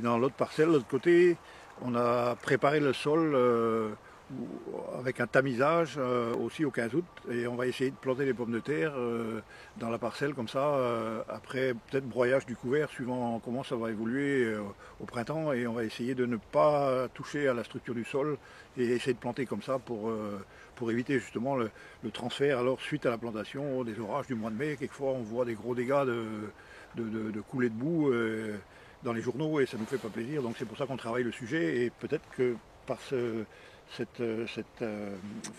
Dans l'autre parcelle, de l'autre côté, on a préparé le sol avec un tamisage aussi au 15 août et on va essayer de planter les pommes de terre dans la parcelle comme ça, après peut-être broyage du couvert suivant comment ça va évoluer au printemps, et on va essayer de ne pas toucher à la structure du sol et essayer de planter comme ça pour éviter justement le transfert alors suite à la plantation des orages du mois de mai. Quelquefois on voit des gros dégâts de coulées de boue dans les journaux et ça ne nous fait pas plaisir, donc c'est pour ça qu'on travaille le sujet, et peut-être que par cette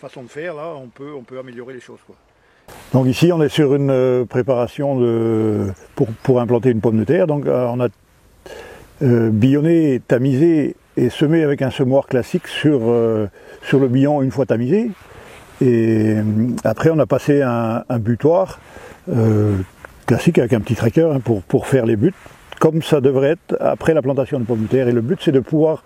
façon de faire là, on peut améliorer les choses, quoi. Donc ici on est sur une préparation pour implanter une pomme de terre. Donc on a billonné, tamisé et semé avec un semoir classique sur le billon une fois tamisé, et après on a passé un butoir classique avec un petit tracker pour faire les buts comme ça devrait être après la plantation de pommes de terre. Et le but c'est de pouvoir,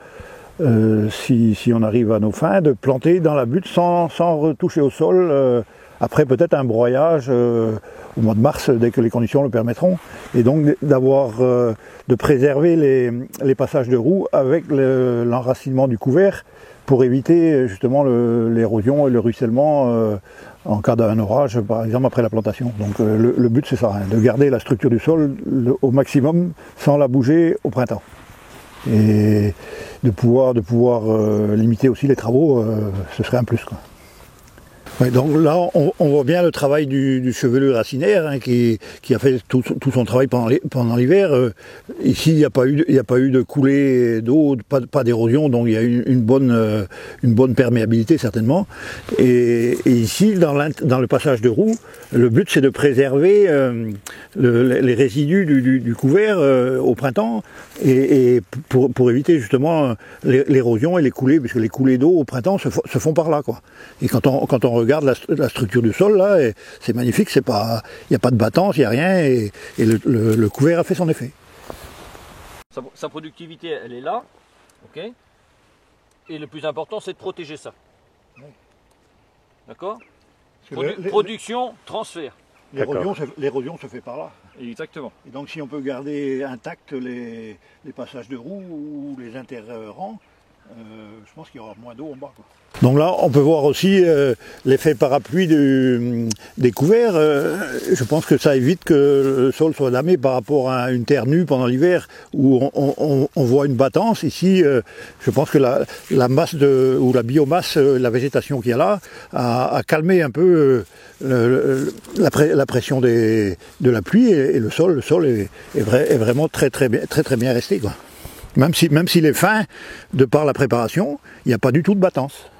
si on arrive à nos fins, de planter dans la butte sans retoucher au sol, après peut-être un broyage au mois de mars dès que les conditions le permettront, et donc de préserver les passages de roues avec l'enracinement du couvert pour éviter justement l'érosion et le ruissellement en cas d'un orage, par exemple après la plantation. Donc le but c'est ça, de garder la structure du sol au maximum sans la bouger au printemps. Et de pouvoir limiter aussi les travaux, ce serait un plus, quoi. Ouais, donc là on voit bien le travail du chevelu racinaire qui a fait tout son travail pendant l'hiver. Ici il n'y a pas eu de coulée d'eau, pas d'érosion, donc il y a une bonne perméabilité certainement. Et ici dans le passage de roue, le but c'est de préserver les résidus du couvert au printemps, et pour éviter justement l'érosion et les coulées, puisque les coulées d'eau au printemps se font par là, quoi. Et quand on regarde la structure du sol là, c'est magnifique, il n'y a pas de battance, il n'y a rien, et le couvert a fait son effet. Sa productivité elle est là, ok. Et le plus important c'est de protéger ça. Oui. D'accord. Production, transfert. L'érosion se fait par là. Exactement. Et donc si on peut garder intacts les passages de roues ou les interrangs, je pense qu'il y aura moins d'eau en bas, quoi. Donc là, on peut voir aussi l'effet parapluie des couverts. Je pense que ça évite que le sol soit damé par rapport à une terre nue pendant l'hiver où on voit une battance. Ici, je pense que la masse ou la biomasse, la végétation qu'il y a là, a calmé un peu la pression de la pluie, et le sol est vraiment très bien resté, quoi. Même s'il est fin de par la préparation, il n'y a pas du tout de battance.